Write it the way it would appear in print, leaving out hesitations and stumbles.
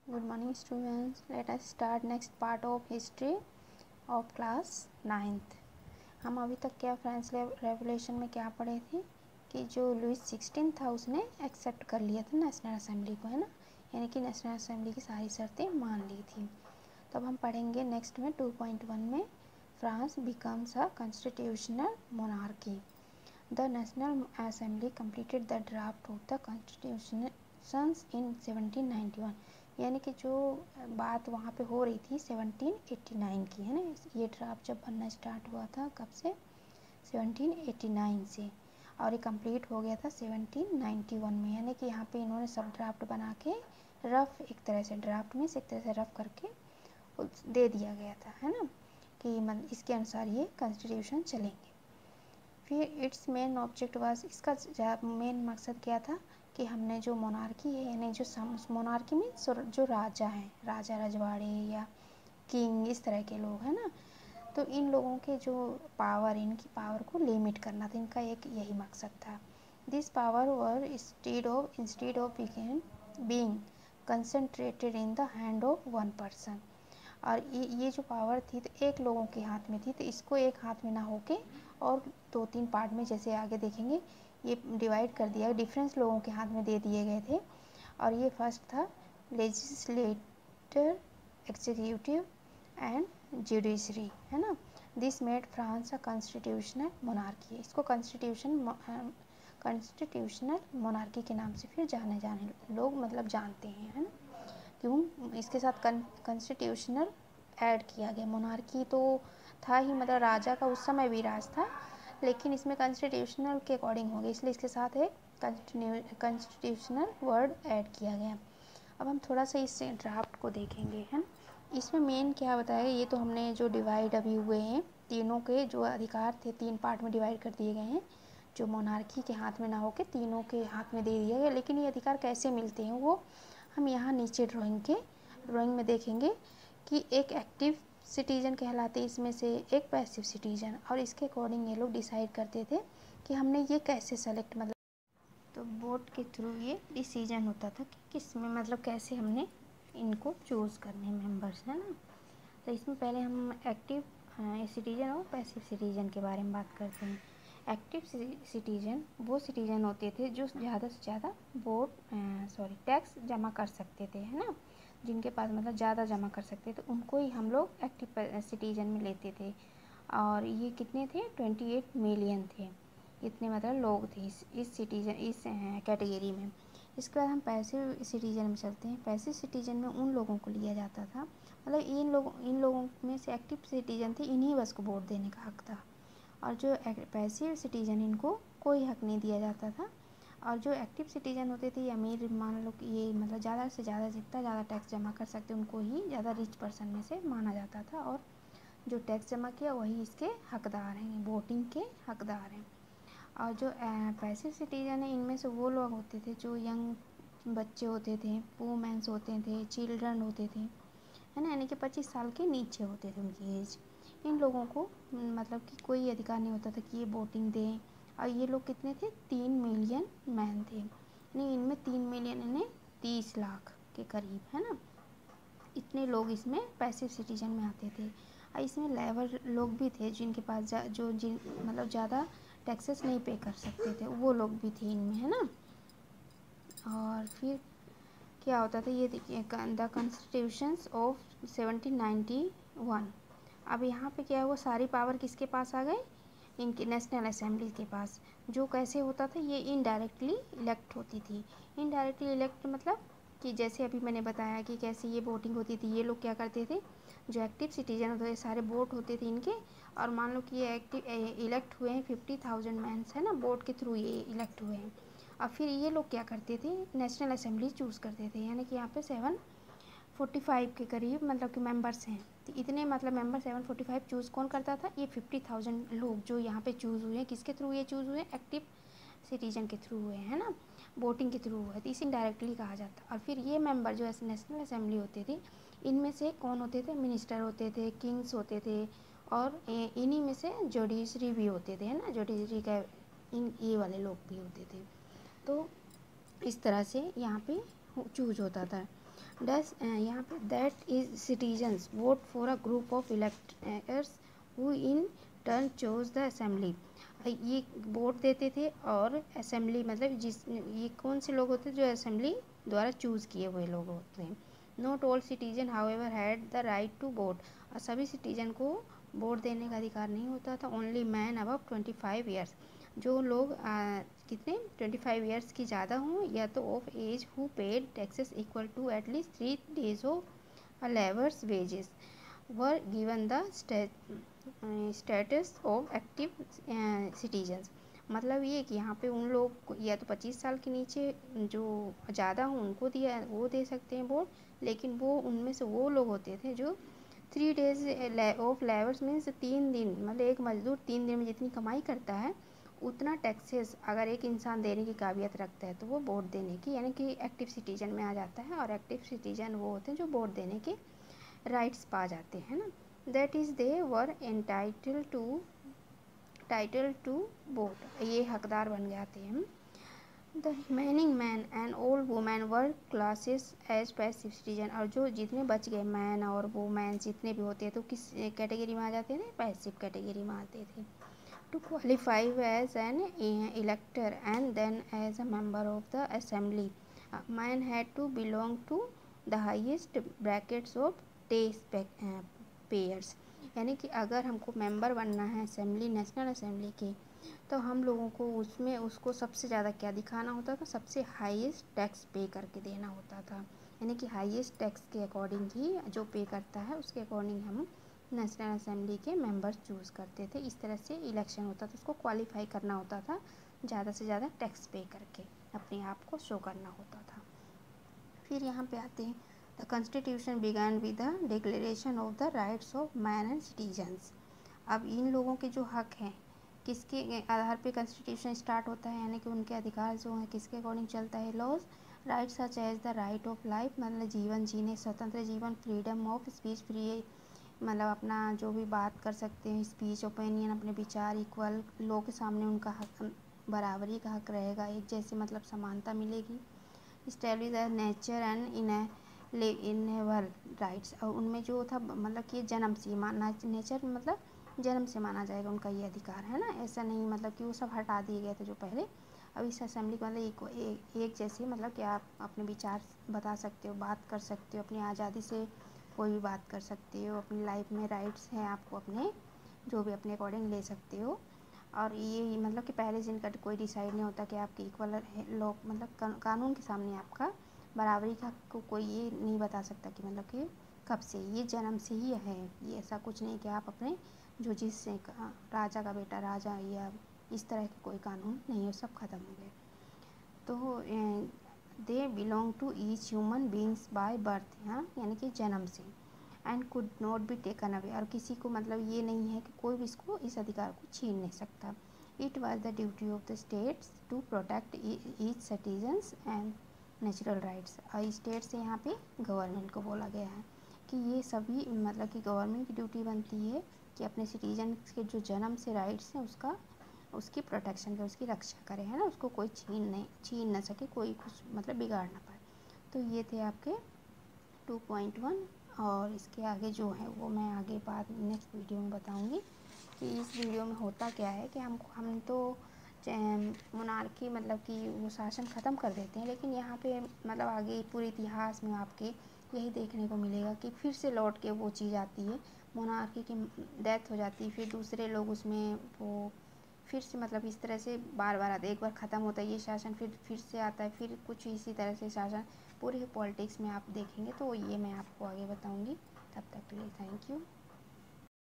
Good morning students. Let us start next part of history of class 9th. हम अभी तक क्या French revolution में क्या पढ़े थे कि जो लुईस 16 था उसने एक्सेप्ट कर लिया था नेशनल असेंबली को, है ना, यानी कि नेशनल असेंबली की सारी शर्तें मान ली थी। तो अब हम पढ़ेंगे नेक्स्ट में 2.1 में France becomes a constitutional monarchy. The national assembly completed the draft of the constitutions in 1791, यानी कि जो बात वहाँ पे हो रही थी 1789 की, है ना। ये ड्राफ्ट जब बनना स्टार्ट हुआ था कब से, 1789 से, और ये कंप्लीट हो गया था 1791 में, यानी कि यहाँ पे इन्होंने सब ड्राफ्ट बना के रफ, एक तरह से ड्राफ्ट में एक तरह से रफ करके दे दिया गया था, है ना, कि इसके अनुसार ये कॉन्स्टिट्यूशन चलेंगे। फिर इट्स मेन ऑब्जेक्ट वाज, इसका मेन मकसद क्या था कि हमने जो मोनार्की है, यानी जो मोनार्की में जो राजा हैं, राजा रजवाड़े या किंग, इस तरह के लोग हैं ना, तो इन लोगों के जो पावर, इनकी पावर को लिमिट करना था, इनका एक यही मकसद था। This power were instead of being concentrated in the hand of one person, और ये जो पावर थी तो एक लोगों के हाथ में थी, तो इसको एक हाथ में ना होके और 2-3 पार्ट में, जैसे आगे देखेंगे, ये डिवाइड कर दिया, डिफरेंस लोगों के हाथ में दे दिए गए थे। और ये फर्स्ट था लेजिस्लेटर, एग्जीक्यूटिव एंड जुडिशरी, है ना। This made France a constitutional monarchy. इसको कॉन्स्टिट्यूशनल मोनार्की के नाम से फिर जाने लोग मतलब जानते हैं, है ना। क्यों इसके साथ कॉन्स्टिट्यूशनल ऐड किया गया, मोनार्की तो था ही, मतलब राजा का उस समय भी राज था, लेकिन इसमें कॉन्स्टिट्यूशनल के अकॉर्डिंग हो गया, इसलिए इसके साथ एक कॉन्स्टिट्यूशनल वर्ड ऐड किया गया। अब हम थोड़ा सा इस ड्राफ्ट को देखेंगे, है ना। इसमें मेन क्या बताया, ये तो हमने जो डिवाइड अभी हुए हैं, तीनों के जो अधिकार थे 3 पार्ट में डिवाइड कर दिए गए हैं, जो मोनार्की के हाथ में ना होके तीनों के हाथ में दे दिया गया। लेकिन ये अधिकार कैसे मिलते हैं वो हम यहाँ नीचे ड्राइंग में देखेंगे कि एक एक्टिव सिटीजन कहलाते इसमें से, एक पैसिव सिटीजन, और इसके अकॉर्डिंग ये लोग डिसाइड करते थे कि हमने ये कैसे सेलेक्ट, मतलब तो वोट के थ्रू ये डिसीजन होता था कि किस में, मतलब कैसे हमने इनको चूज़ करने मेंबर्स, है ना। तो इसमें पहले हम एक्टिव सिटीजन और पैसिव सिटीजन के बारे में बात करते हैं। एक्टिव सिटीजन वो सिटीजन होते थे जो ज़्यादा से ज़्यादा टैक्स जमा कर सकते थे, है ना, जिनके पास मतलब ज़्यादा जमा कर सकते थे, तो उनको ही हम लोग एक्टिव सिटीजन में लेते थे। और ये कितने थे, 28 मिलियन थे, इतने मतलब लोग थे इस कैटेगरी में। इसके बाद हम पैसिव सिटीजन में चलते हैं। पैसिव सिटीजन में उन लोगों को लिया जाता था, मतलब इन लोगों में से एक्टिव सिटीजन थे, इन्हीं बस को वोट देने का हक था, और जो पैसिव सिटीजन इनको कोई हक नहीं दिया जाता था। और जो एक्टिव सिटीजन होते थे, अमीर, मान लो कि ये मतलब ज़्यादा से ज़्यादा जितना ज़्यादा टैक्स जमा कर सकते उनको ही ज़्यादा रिच पर्सन में से माना जाता था, और जो टैक्स जमा किया वही इसके हकदार हैं, वोटिंग के हकदार हैं। और जो पैसिव सिटीजन है, इनमें से वो लोग होते थे जो यंग बच्चे होते थे, वुमेन्स होते थे, चिल्ड्रन होते थे, है ना, यानी कि 25 साल के नीचे होते थे उनकी एज। इन लोगों को मतलब कि कोई अधिकार नहीं होता था कि ये वोटिंग दें। और ये लोग कितने थे, 3 मिलियन मैन थे, यानी इनमें 3 मिलियन यानी 30 लाख के करीब, है ना। इतने लोग इसमें पैसिव सिटीजन में आते थे। और इसमें लेबर लोग भी थे जिनके पास जिन मतलब ज़्यादा टैक्सेस नहीं पे कर सकते थे, वो लोग भी थे इनमें, है ना। और फिर क्या होता था, ये देखिए, द कॉन्स्टिट्यूशंस ऑफ 1791। अब यहाँ पे क्या हुआ, सारी पावर किसके पास आ गए, इनकी नेशनल असेंबली के पास। जो कैसे होता था, ये इनडायरेक्टली इलेक्ट होती थी। इनडायरेक्टली इलेक्ट मतलब कि जैसे अभी मैंने बताया कि कैसे ये वोटिंग होती थी। ये लोग क्या करते थे, जो एक्टिव सिटीजन होते थे, सारे वोट होते थे इनके, और मान लो कि ये एक्टिव इलेक्ट हुए हैं 50,000 मैंस, है ना, वोट के थ्रू ये इलेक्ट हुए हैं। और फिर ये लोग क्या करते थे, नेशनल असेंबली चूज़ करते थे, यानी कि यहाँ पे 745 के करीब मतलब कि मेंबर्स हैं, तो इतने मतलब मेंबर 745 चूज़ कौन करता था, ये 50,000 लोग जो यहाँ पे चूज़ हुए हैं, किसके थ्रू ये चूज़ हुए, एक्टिव सिटीजन के थ्रू हुए, है ना, वोटिंग के थ्रू हुए, तो इसे डायरेक्टली कहा जाता। और फिर ये मेंबर जो नेशनल असेंबली होते थे, इनमें से कौन होते थे, मिनिस्टर होते थे, किंग्स होते थे, और इन्हीं में से जुडिशरी भी होते थे, है ना, जुडिशरी का ये वाले लोग भी होते थे। तो इस तरह से यहाँ पे चूज होता था। डस यहाँ पे that is citizens vote for a group of electors who in turn chose the assembly. ये वोट देते थे और असेंबली मतलब ये कौन से लोग होते हैं जो असेंबली द्वारा चूज़ किए हुए लोग होते हैं। Not all citizen however had the right to vote. और सभी सिटीजन को वोट देने का अधिकार नहीं होता था। ओनली मैन अबव 25 ईयर्स, जो लोग कितने 25 ईयर्स की ज़्यादा हों या तो of age who paid taxes equal to at least 3 days of a labours wages were given the status of active citizens. मतलब ये कि यहाँ पे उन लोग या तो 25 साल के नीचे जो ज़्यादा हों उनको दिया वो दे सकते हैं वोट, लेकिन वो उनमें से वो लोग होते थे जो 3 days ऑफ लेबर्स मीन्स 3 दिन, मतलब एक मजदूर 3 दिन में जितनी कमाई करता है उतना टैक्सेस अगर एक इंसान देने की काबिलियत रखता है तो वो वोट देने की यानी कि एक्टिव सिटीजन में आ जाता है। और एक्टिव सिटीजन वो होते हैं जो वोट देने के राइट्स पा जाते हैं ना। That is they were title to vote, ये हकदार बन जाते हैं। The remaining man and old women were classes as passive citizen. और जो जितने बच गए मैन और वुमेन जितने भी होते हैं तो किस कैटेगरी में आ जाते थे, पैसिव कैटेगरी में आते थे। To qualify as an elector and then as a member of the assembly, a man had to belong to the highest brackets of taxpayers। यानी कि अगर हमको मेंबर बनना है असेंबली, नेशनल असेंबली के, तो हम लोगों को उसमें उसको सबसे ज़्यादा क्या दिखाना होता था, सबसे हाईएस्ट टैक्स पे करके देना होता था। यानी कि हाईएस्ट टैक्स के अकॉर्डिंग ही जो पे करता है उसके अकॉर्डिंग हम नेशनल असेंबली के मेंबर्स चूज़ करते थे। इस तरह से इलेक्शन होता था, उसको क्वालिफाई करना होता था, ज़्यादा से ज़्यादा टैक्स पे करके अपने आप को शो करना होता था। फिर यहाँ पे आते हैं the constitution began with the declaration of the rights of man and citizens. अब इन लोगों के जो हक हैं किसके आधार पे कॉन्स्टिट्यूशन स्टार्ट होता है, यानी कि उनके अधिकार जो हैं किसके अकॉर्डिंग चलता है। Laws rights such as the right of life, मतलब जीवन जीने, स्वतंत्र जीवन, फ्रीडम ऑफ स्पीच, फ्री मतलब अपना जो भी बात कर सकते हैं, स्पीच, ओपिनियन, अपने विचार, इक्वल लोगों के सामने उनका हक, बराबरी का हक रहेगा, एक जैसे मतलब समानता मिलेगी। Establish the nature and enable rights, और उनमें जो था मतलब कि जन्म से माना, नेचर मतलब जन्म से माना जाएगा उनका ये अधिकार है ना। ऐसा नहीं मतलब कि वो सब हटा दिए गए थे जो पहले। अब इस असेंबली को मतलब एक जैसे मतलब कि आप अपने विचार बता सकते हो, बात कर सकते हो, अपनी आज़ादी से कोई भी बात कर सकते हो, अपनी लाइफ में राइट्स हैं आपको अपने जो भी अपने अकॉर्डिंग ले सकते हो। और ये मतलब कि पहले से इनका कोई डिसाइड नहीं होता कि आपके इक्वल लोग मतलब कानून के सामने आपका बराबरी का को कोई ये नहीं बता सकता कि मतलब कि कब से, ये जन्म से ही है। ये ऐसा कुछ नहीं कि आप अपने जो जिससे राजा का बेटा राजा या इस तरह के कोई कानून नहीं है, सब ख़त्म हो गए। तो they belong to each human beings by birth, हाँ यानी कि जन्म से, and could not be taken away, और किसी को मतलब ये नहीं है कि कोई भी इसको इस अधिकार को छीन नहीं सकता। It was the duty of the states to protect each citizens and natural rights. और स्टेट से यहाँ पे गवर्नमेंट को बोला गया है कि ये सभी मतलब कि गवर्नमेंट की ड्यूटी बनती है कि अपने सिटीजन के जो जन्म से राइट्स हैं उसकी प्रोटेक्शन करे, उसकी रक्षा करे, है ना, उसको कोई छीन ना सके, कोई कुछ मतलब बिगाड़ ना पाए। तो ये थे आपके 2.1, और इसके आगे जो है वो मैं आगे बाद नेक्स्ट वीडियो में बताऊंगी कि इस वीडियो में होता क्या है कि हम तो मोनार्की मतलब कि वो शासन ख़त्म कर देते हैं, लेकिन यहाँ पे मतलब आगे पूरे इतिहास में आपके यही देखने को मिलेगा कि फिर से लौट के वो चीज़ आती है, मोनार्की की डेथ हो जाती है, फिर दूसरे लोग उसमें वो फिर से मतलब इस तरह से बार बार आता है। एक बार ख़त्म होता है ये शासन, फिर से आता है, फिर कुछ इसी तरह से शासन पूरे पॉलिटिक्स में आप देखेंगे। तो ये मैं आपको आगे बताऊंगी। तब तक के लिए थैंक यू।